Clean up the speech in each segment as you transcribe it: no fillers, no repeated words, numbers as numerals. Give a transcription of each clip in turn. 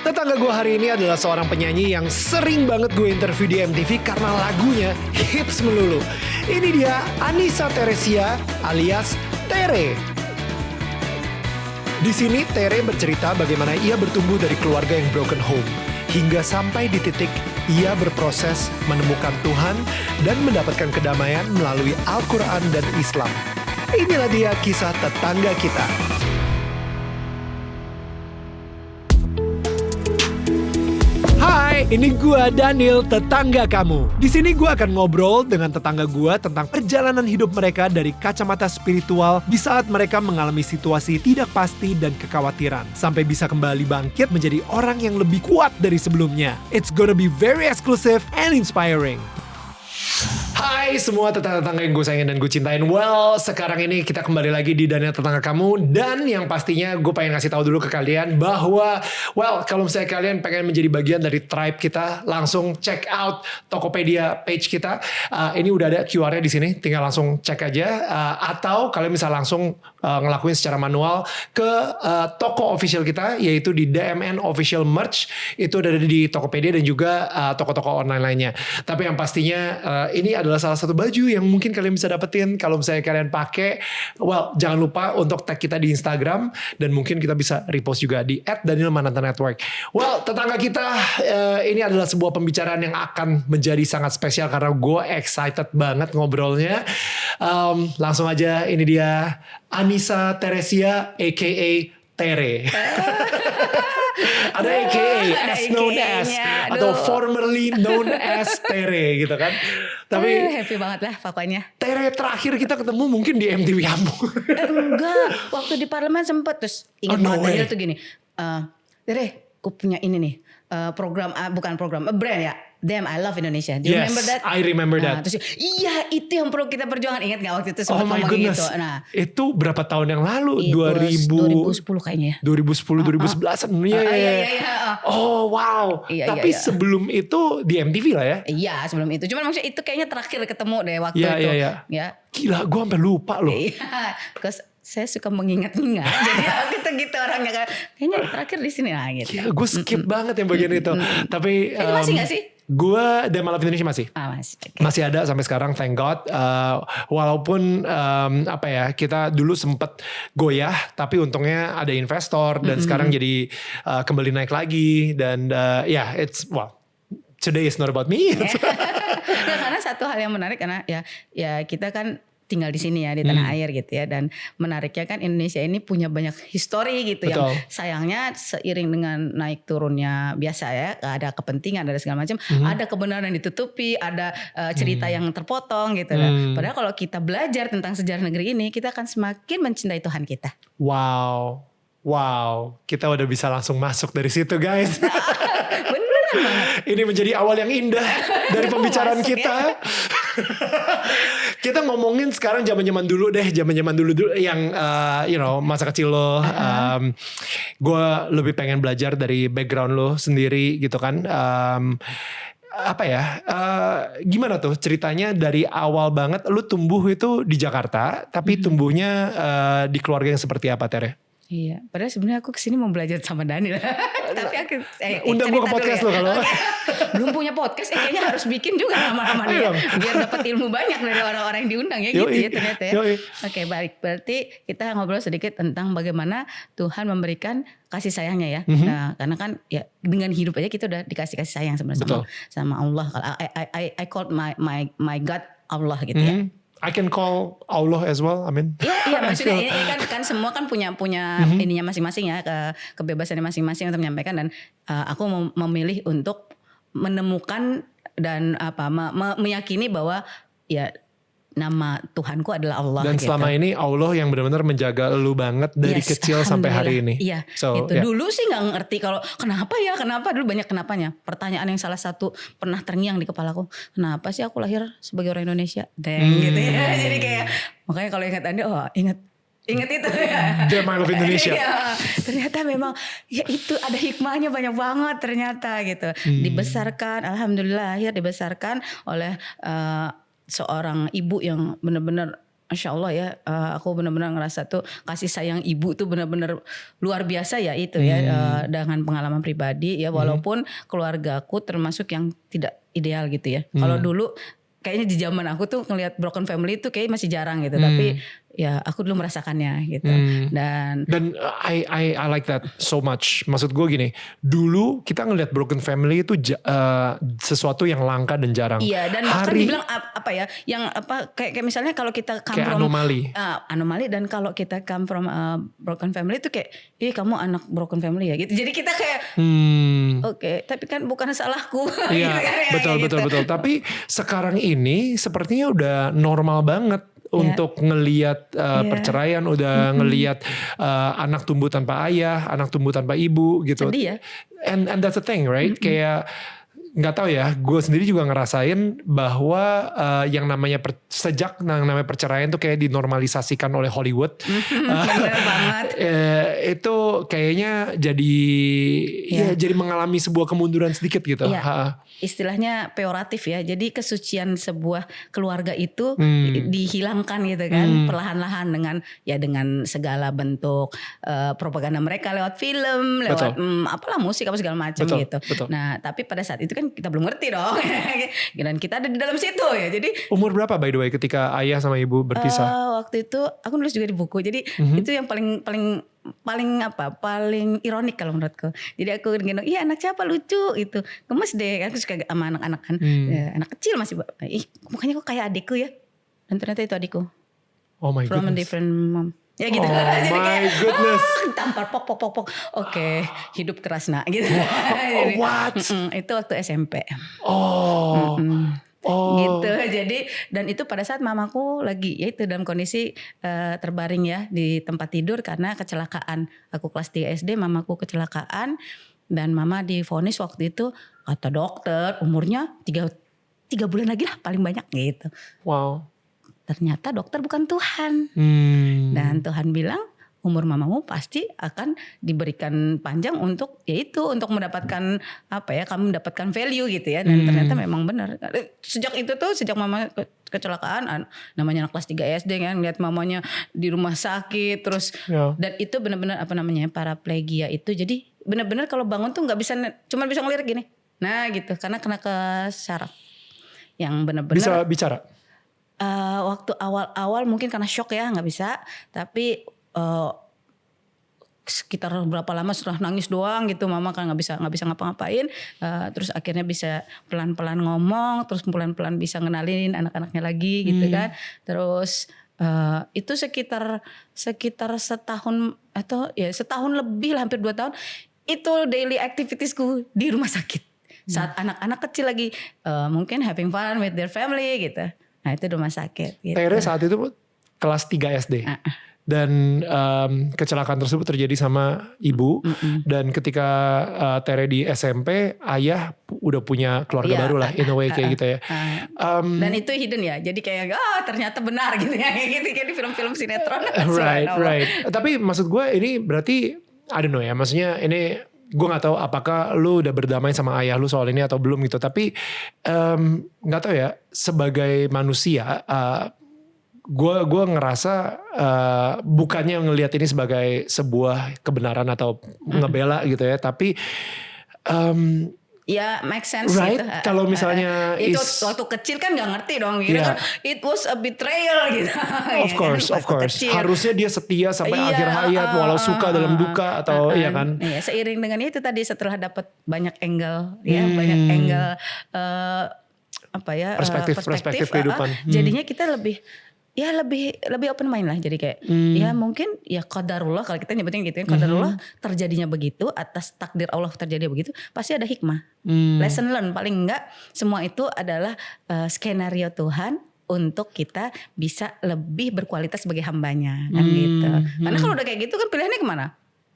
Tetangga gue hari ini adalah seorang penyanyi yang sering banget gue interview di MTV karena lagunya hits melulu. Ini dia Annisa Teresia alias Tere. Di sini Tere bercerita bagaimana ia bertumbuh dari keluarga yang broken home hingga sampai di titik ia berproses menemukan Tuhan dan mendapatkan kedamaian melalui Al-Quran dan Islam. Inilah dia kisah tetangga kita. Hai, ini gua Daniel, tetangga kamu. Di sini gua akan ngobrol dengan tetangga gua tentang perjalanan hidup mereka dari kacamata spiritual di saat mereka mengalami situasi tidak pasti dan kekhawatiran, sampai bisa kembali bangkit menjadi orang yang lebih kuat dari sebelumnya. It's gonna be very exclusive and inspiring. Hai semua tetangga-tetangga yang gue sayangin dan gue cintain. Well, sekarang ini kita kembali lagi di Daniel Tetangga Kamu. Dan yang pastinya gue pengen ngasih tahu dulu ke kalian bahwa, well, kalau misalnya kalian pengen menjadi bagian dari tribe kita, langsung check out Tokopedia page kita. Ini udah ada QR-nya di sini, tinggal langsung cek aja. Atau kalian bisa langsung ngelakuin secara manual ke toko official kita, yaitu di DMN Official Merch. Itu ada di Tokopedia dan juga toko-toko online lainnya. Tapi yang pastinya ini adalah salah satu baju yang mungkin kalian bisa dapetin kalau misalnya kalian pakai. Well, jangan lupa untuk tag kita di Instagram dan mungkin kita bisa repost juga di @danielmananta_network. Well, tetangga kita ini adalah sebuah pembicaraan yang akan menjadi sangat spesial karena gue excited banget ngobrolnya. Langsung aja, ini dia Annisa Teresia aka Tere. Ada AKA, as known as, atau formerly known as Tere gitu kan. Tapi happy banget lah pokoknya. Tere terakhir kita ketemu mungkin di MTV Ambon. Enggak, waktu di parlemen sempet terus ingat banget tuh gini. Tere, aku punya ini nih, program, bukan program, brand ya. Damn, I love Indonesia. Do you remember that? I remember that. Terus, iya itu yang perlu kita perjuangkan. Ingat gak waktu itu sempat ngomong gitu. Nah, itu berapa tahun yang lalu? 2010 kayaknya. 2010, 2011. Iya. Oh wow. Tapi sebelum itu di MTV lah ya? Iya sebelum itu. Cuman maksudnya itu kayaknya terakhir ketemu deh waktu itu. Iya. Gila, gue sampai lupa loh. Iya. Saya suka mengingat-ingat. Jadi kita gitu orangnya kan. Kayaknya terakhir di sini lah gitu. Gila, gue skip banget yang bagian itu. Tapi masih gak sih? Gue dan Malaf Indonesia masih. Masih. Okay. Masih ada sampai sekarang, thank God. Walaupun kita dulu sempet goyah, tapi untungnya ada investor dan sekarang jadi kembali naik lagi dan today is not about me. Nah, karena satu hal yang menarik karena ya kita kan tinggal di sini ya di tanah air gitu ya, dan menariknya kan Indonesia ini punya banyak histori gitu. Betul. Yang sayangnya seiring dengan naik turunnya biasa ya, ada kepentingan ada segala macam, ada kebenaran yang ditutupi, ada cerita yang terpotong gitu. Padahal kalau kita belajar tentang sejarah negeri ini, kita akan semakin mencintai Tuhan kita. Wow, kita udah bisa langsung masuk dari situ guys. Beneran banget. Ini menjadi awal yang indah dari pembicaraan kita. Kita ngomongin sekarang zaman-zaman dulu yang masa kecil lo. Gue lebih pengen belajar dari background lo sendiri gitu kan. Gimana tuh ceritanya dari awal banget lu tumbuh itu di Jakarta, tapi tumbuhnya di keluarga yang seperti apa, Tere? Iya, padahal sebenarnya aku kesini mau belajar sama Daniel. Tapi aku undang gue ke podcast lo kalau. Belum punya podcast, kayaknya harus bikin juga lama-lama ya. Biar dapat ilmu banyak dari orang-orang yang diundang ya. Gitu ya ternyata ya. Oke, baik. Berarti kita ngobrol sedikit tentang bagaimana Tuhan memberikan kasih sayangnya ya. Nah, karena kan ya dengan hidup aja kita udah dikasih kasih sayang sebenarnya sama Allah. I called my God Allah gitu ya. I can call Allah as well. I mean. Iya maksudnya ini kan semua kan punya ininya masing-masing ya, kebebasannya masing-masing untuk menyampaikan, dan aku memilih untuk menemukan dan meyakini bahwa ya nama Tuhanku adalah Allah. Dan selama ini Allah yang benar-benar menjaga lu banget dari kecil sampai hari ini. Iya. Gitu. Dulu sih nggak ngerti kalau kenapa dulu banyak kenapanya. Pertanyaan yang salah satu pernah terngiang di kepalaku. Kenapa sih aku lahir sebagai orang Indonesia? Gitu ya. Jadi kayak makanya kalau ingat Anda, ingat itu ya. Damn, I love Indonesia. Ya, ternyata memang ya itu ada hikmahnya banyak banget ternyata gitu. Dibesarkan, alhamdulillah lahir dibesarkan oleh seorang ibu yang benar-benar Masya Allah ya, aku benar-benar ngerasa tuh kasih sayang ibu tuh benar-benar luar biasa ya itu ya, dengan pengalaman pribadi ya, walaupun keluargaku termasuk yang tidak ideal gitu ya. Kalau dulu kayaknya di zaman aku tuh ngelihat broken family itu kayak masih jarang gitu, tapi ya aku dulu merasakannya gitu. Dan I like that so much. Maksud gue gini, dulu kita ngelihat broken family itu sesuatu yang langka dan jarang. Iya, dan bahkan dibilang apa ya, yang apa kayak misalnya kalau kita come kayak from anomali, dan kalau kita come from broken family itu kayak, kamu anak broken family ya gitu. Jadi kita kayak oke, tapi kan bukan salahku. Iya, gitu, betul. Tapi sekarang ini sepertinya udah normal banget untuk ngelihat perceraian, udah ngelihat anak tumbuh tanpa ayah, anak tumbuh tanpa ibu gitu. Sedih ya. And that's the thing, right? Kayak nggak tahu ya, gue sendiri juga ngerasain bahwa yang namanya sejak namanya perceraian tuh kayak dinormalisasikan oleh Hollywood. Bener banget. Itu kayaknya jadi mengalami sebuah kemunduran sedikit gitu. Iya. Istilahnya peoratif ya. Jadi kesucian sebuah keluarga itu dihilangkan gitu kan, perlahan-lahan dengan segala bentuk propaganda mereka lewat film, lewat apalah musik apa segala macam gitu. Betul. Nah, tapi pada saat itu kan kita belum ngerti dong. Dan kita ada di dalam situ ya. Jadi umur berapa by the way ketika ayah sama ibu berpisah? Waktu itu aku nulis juga di buku. Jadi itu yang paling ironik kalau menurutku. Jadi aku gendong, iya anak siapa lucu gitu, gemes deh. Aku suka sama anak-anak kan, anak kecil masih, mukanya kok kayak adikku ya. Dan ternyata itu adikku. Oh my From goodness. a different mom. Ya gitu. Oh Jadi my kayak, goodness. Tampar pok. Oke, hidup keras nak gitu. What? Itu waktu SMP. Oh. Gitu. Jadi dan itu pada saat mamaku lagi yaitu dalam kondisi terbaring ya di tempat tidur karena kecelakaan. Aku kelas 3 SD, mamaku kecelakaan dan mama divonis waktu itu kata dokter umurnya 3 bulan lagi lah paling banyak gitu. Wow. Ternyata dokter bukan Tuhan. Dan Tuhan bilang umur mamamu pasti akan diberikan panjang untuk yaitu untuk mendapatkan kamu mendapatkan value gitu ya. Dan ternyata memang benar. Sejak mama kecelakaan, namanya anak kelas 3 SD kan, lihat mamanya di rumah sakit terus dan itu benar-benar paraplegia itu. Jadi benar-benar kalau bangun tuh nggak bisa, cuma bisa ngelirik gini. Nah gitu, karena kena ke saraf yang benar-benar bisa bicara. Waktu awal-awal mungkin karena shock ya nggak bisa, tapi sekitar berapa lama setelah nangis doang gitu, mama kan nggak bisa ngapa-ngapain, terus akhirnya bisa pelan-pelan ngomong, terus pelan-pelan bisa ngenalin anak-anaknya lagi gitu kan, terus itu sekitar setahun atau ya setahun lebih lah, hampir 2 tahun itu daily activitiesku di rumah sakit saat anak-anak kecil lagi mungkin having fun with their family gitu. Nah itu rumah sakit gitu. Tere saat itu kelas 3 SD. Dan kecelakaan tersebut terjadi sama ibu. Dan ketika Tere di SMP, ayah udah punya keluarga baru lah, in a way kayak gitu ya. Dan itu hidden ya, jadi kayak ternyata benar gitu ya, kayak di film-film sinetron. Right. Tapi maksud gue ini berarti, I don't know ya, maksudnya ini gue gak tahu apakah lu udah berdamai sama ayah lu soal ini atau belum gitu. Tapi gak tahu ya, sebagai manusia gue ngerasa bukannya ngelihat ini sebagai sebuah kebenaran atau ngebela gitu ya, tapi ya make sense right? gitu. Kalau misalnya itu waktu kecil kan nggak ngerti dong gitu kan, it was a betrayal gitu. Of course. Harusnya dia setia sampai akhir hayat walau suka dalam duka atau iya kan. Iya, seiring dengan itu tadi setelah dapat banyak angle ya, banyak angle perspektif kehidupan. Jadinya kita lebih open mind lah, jadi kayak ya mungkin ya qadarullah, kalau kita nyebutin gitu ya, qadarullah terjadinya begitu, atas takdir Allah terjadi begitu, pasti ada hikmah. Lesson learn paling enggak semua itu adalah skenario Tuhan untuk kita bisa lebih berkualitas sebagai hambanya kan gitu. Karena kalau udah kayak gitu kan pilihannya kemana?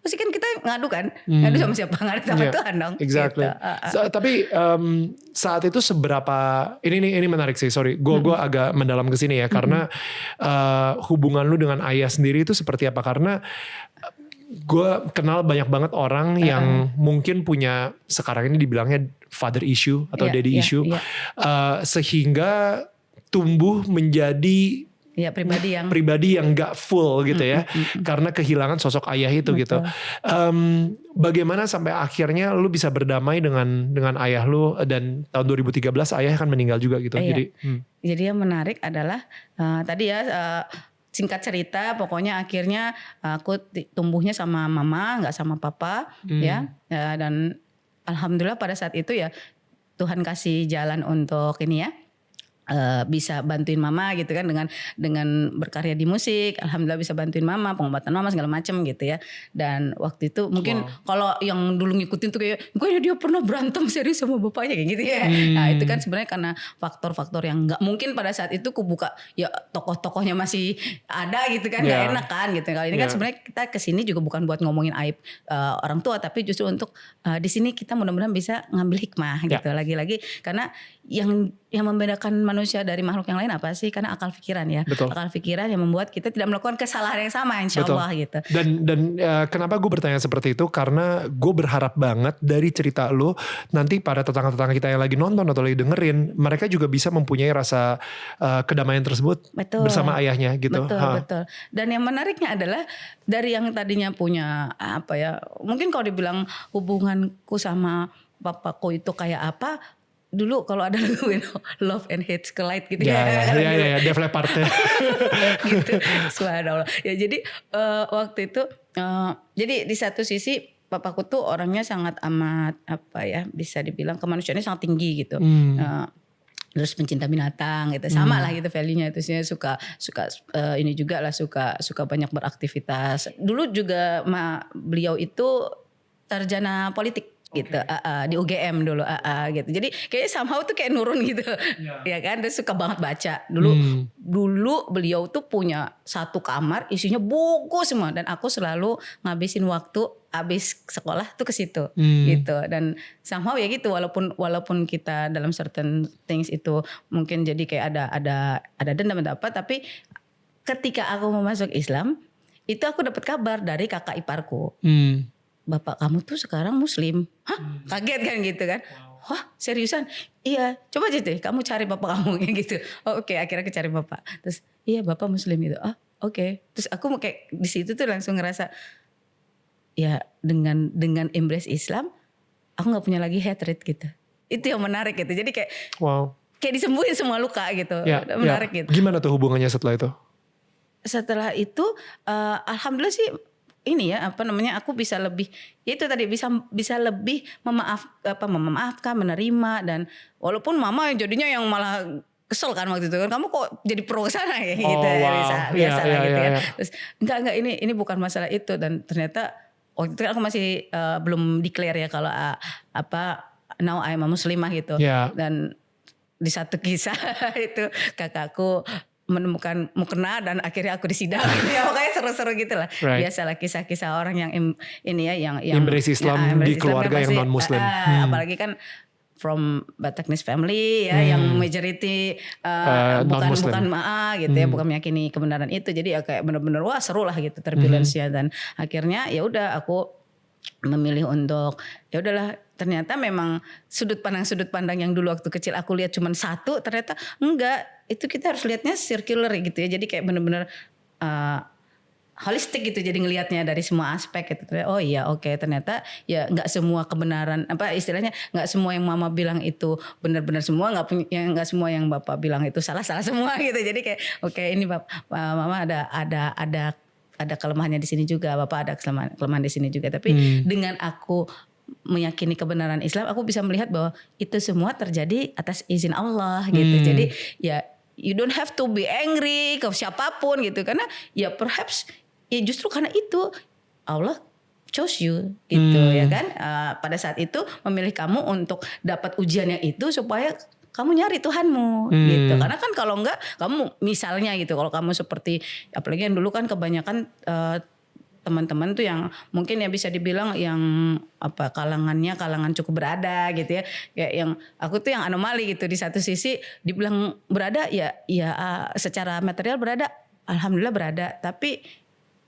Pasti kan kita ngadu kan, ngadu sama siapa? Ngadu sama Tuhan dong. Exactly. Gitu. Tapi saat itu seberapa, ini menarik sih, sorry, gue agak mendalam ke sini ya, karena hubungan lu dengan ayah sendiri itu seperti apa? Karena gue kenal banyak banget orang yang mungkin punya, sekarang ini dibilangnya father issue atau daddy issue, sehingga tumbuh menjadi Ya, pribadi yang nggak full gitu ya, karena kehilangan sosok ayah itu. Betul. Gitu. Bagaimana sampai akhirnya lu bisa berdamai dengan ayah lu, dan tahun 2013 ayah kan meninggal juga gitu. Iya. Jadi yang menarik adalah tadi ya, singkat cerita, pokoknya akhirnya aku tumbuhnya sama mama, nggak sama papa, ya. Dan alhamdulillah pada saat itu ya Tuhan kasih jalan untuk ini ya. Bisa bantuin mama gitu kan dengan berkarya di musik. Alhamdulillah bisa bantuin mama, pengobatan mama segala macam gitu ya. Dan waktu itu mungkin kalau yang dulu ngikutin tuh kayak dia pernah berantem serius sama bapaknya kayak gitu ya. Nah itu kan sebenarnya karena faktor-faktor yang nggak mungkin pada saat itu kubuka ya, tokoh-tokohnya masih ada gitu kan, nggak enak kan gitu. Kali ini kan sebenarnya kita kesini juga bukan buat ngomongin aib orang tua, tapi justru untuk di sini kita mudah-mudahan bisa ngambil hikmah gitu. Lagi-lagi karena yang membedakan manusia dari makhluk yang lain apa sih? Karena akal pikiran ya. Betul. Akal pikiran yang membuat kita tidak melakukan kesalahan yang sama, insya Allah gitu. Dan kenapa gue bertanya seperti itu? Karena gue berharap banget dari cerita lo, nanti pada tetangga-tetangga kita yang lagi nonton atau lagi dengerin, mereka juga bisa mempunyai rasa kedamaian tersebut. Betul. Bersama ayahnya gitu. Betul. Dan yang menariknya adalah dari yang tadinya punya apa ya, mungkin kalau dibilang hubunganku sama papaku itu kayak apa, dulu kalau ada lagu Love and Hate Collide gitu ya Def Leppard gitu. Subhanallah. Ya jadi waktu itu jadi di satu sisi papaku tuh orangnya sangat amat apa ya, bisa dibilang kemanusiaannya sangat tinggi gitu. Terus pencinta binatang gitu, sama lah gitu value-nya itu sih, suka ini juga lah, suka banyak beraktivitas. Dulu juga beliau itu sarjana politik gitu, di UGM dulu, gitu. Jadi kayaknya somehow tuh kayak nurun gitu, ya kan. Dia suka banget baca. Dulu beliau tuh punya satu kamar isinya buku semua, dan aku selalu ngabisin waktu habis sekolah tuh ke situ, gitu. Dan somehow ya gitu, walaupun kita dalam certain things itu mungkin jadi kayak ada dendam atau apa, tapi ketika aku mau masuk Islam itu aku dapat kabar dari kakak iparku. Bapak kamu tuh sekarang muslim. Hah? Kaget kan gitu kan. Wah seriusan? Iya, coba aja deh kamu cari bapak kamu kayak gitu. Oh, oke, akhirnya aku cari bapak. Terus iya bapak muslim itu. Oke. Terus aku kayak di situ tuh langsung ngerasa ya dengan embrace Islam aku nggak punya lagi hatred gitu. Itu yang menarik gitu. Jadi kayak kayak disembuhin semua luka gitu. Menarik gitu. Gimana tuh hubungannya setelah itu? Setelah itu alhamdulillah sih ini ya apa namanya, aku bisa lebih ya itu tadi bisa lebih memaafkan, menerima. Dan walaupun mama jadinya yang malah kesel kan waktu itu kan, kamu kok jadi pro sana ya gitu. Biasa lah gitu ya. Terus enggak ini bukan masalah itu. Dan ternyata waktu itu aku masih belum declare ya kalau now I'm a muslimah gitu. Dan di satu kisah itu kakakku menemukan mukena dan akhirnya aku disidang gitu ya, makanya seru-seru gitu lah. Biasalah kisah-kisah orang yang ini ya yang embrace Islam di keluarga yang non muslim. Apalagi kan from Bataknis family ya, yang majority bukan gitu ya, bukan meyakini kebenaran itu. Jadi ya kayak benar-benar wah seru lah gitu turbulence-nya. Dan akhirnya ya udah aku memilih untuk ya udahlah, ternyata memang sudut pandang yang dulu waktu kecil aku lihat cuma satu, ternyata enggak, itu kita harus lihatnya circular gitu ya. Jadi kayak benar-benar holistik gitu, jadi ngelihatnya dari semua aspek gitu. Oh iya oke, ternyata ya nggak semua kebenaran apa istilahnya, nggak semua yang mama bilang itu benar-benar semua, nggak semua yang bapak bilang itu salah semua gitu. Jadi kayak oke, ini mama ada kelemahannya di sini juga, bapak ada kelemahan di sini juga. Tapi dengan aku meyakini kebenaran Islam, aku bisa melihat bahwa itu semua terjadi atas izin Allah gitu. Jadi ya you don't have to be angry ke siapapun gitu, karena ya perhaps ya justru karena itu Allah chose you gitu ya kan. Pada saat itu memilih kamu untuk dapat ujian yang itu supaya kamu nyari Tuhanmu gitu. Karena kan kalau enggak, kamu misalnya gitu, kalau kamu seperti apalagi yang dulu kan kebanyakan teman-teman tuh yang mungkin ya bisa dibilang yang kalangan cukup berada gitu ya. Kayak yang aku tuh yang anomali gitu, di satu sisi dibilang berada ya secara material berada, alhamdulillah berada, tapi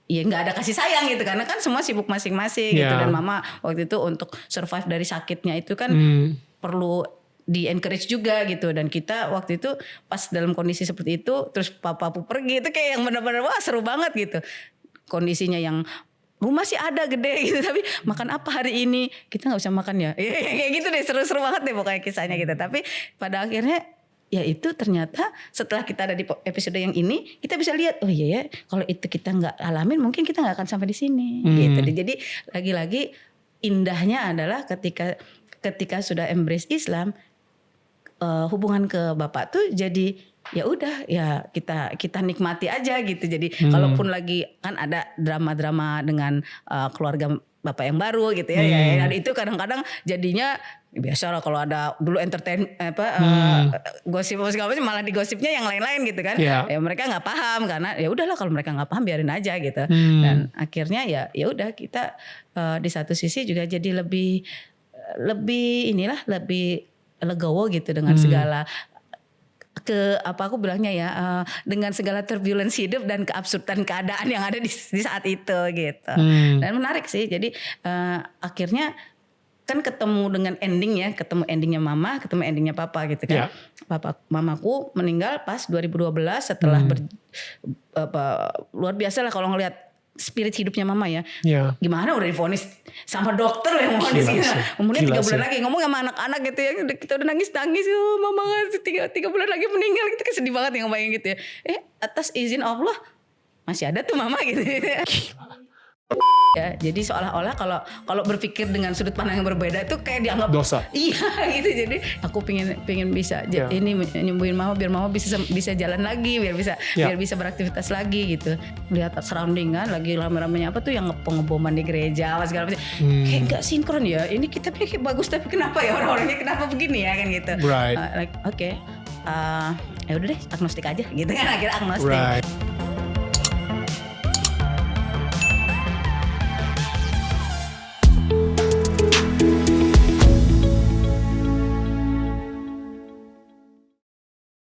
ya nggak ada kasih sayang gitu, karena kan semua sibuk masing-masing gitu. Dan mama waktu itu untuk survive dari sakitnya itu kan perlu di encourage juga gitu. Dan kita waktu itu pas dalam kondisi seperti itu, terus papaku pergi, itu kayak yang benar-benar wah seru banget gitu. Kondisinya yang rumah sih ada gede gitu, tapi makan apa hari ini, kita nggak bisa makan ya, kayak gitu deh, seru-seru banget deh pokoknya kisahnya gitu. Tapi pada akhirnya ya itu ternyata setelah kita ada di episode yang ini, kita bisa lihat oh iya ya, kalau itu kita nggak alamin mungkin kita nggak akan sampai di sini gitu. Jadi lagi-lagi indahnya adalah ketika sudah embrace Islam, hubungan ke Bapak tuh jadi ya udah ya kita nikmati aja gitu. Jadi kalaupun lagi kan ada drama-drama dengan keluarga Bapak yang baru gitu ya, ya dan itu kadang-kadang jadinya biasa lah kalau ada dulu gosip apa sih, malah digosipnya yang lain-lain gitu kan. Ya mereka nggak paham karena ya udahlah kalau mereka nggak paham biarin aja gitu. Dan akhirnya ya udah kita di satu sisi juga jadi lebih legowo gitu dengan segala aku bilangnya ya dengan segala turbulence hidup dan keabsurdan keadaan yang ada di saat itu gitu. Dan menarik sih. Jadi akhirnya kan ketemu dengan ketemu endingnya mama, ketemu endingnya papa gitu kan. Mamaku meninggal pas 2012 setelah luar biasa lah kalau ngelihat spirit hidupnya mama ya. Gimana udah divonis sama dokter yang mau vonis gitu. Kemudian 3 bulan lagi ngomong sama anak-anak gitu ya. Kita udah nangis-nangis. Mama 3 bulan lagi meninggal gitu. Sedih banget ya ngebayangin gitu ya. Atas izin Allah masih ada tuh mama gitu. Ya, jadi seolah-olah kalau berpikir dengan sudut pandang yang berbeda itu kayak dianggap dosa. Iya gitu. Jadi aku pengen bisa ini nyembuhin mama biar mama bisa jalan lagi, biar bisa beraktivitas lagi gitu. Lihat surrounding kan lagi rame-ramenya apa tuh yang ngeboman di gereja segala macam. Kayak enggak sinkron ya. Ini kita kayak bagus tapi kenapa ya orang-orangnya kenapa begini ya kan gitu. Right. Oke. Ya udah deh agnostik aja gitu kan, akhirnya agnostik. Right.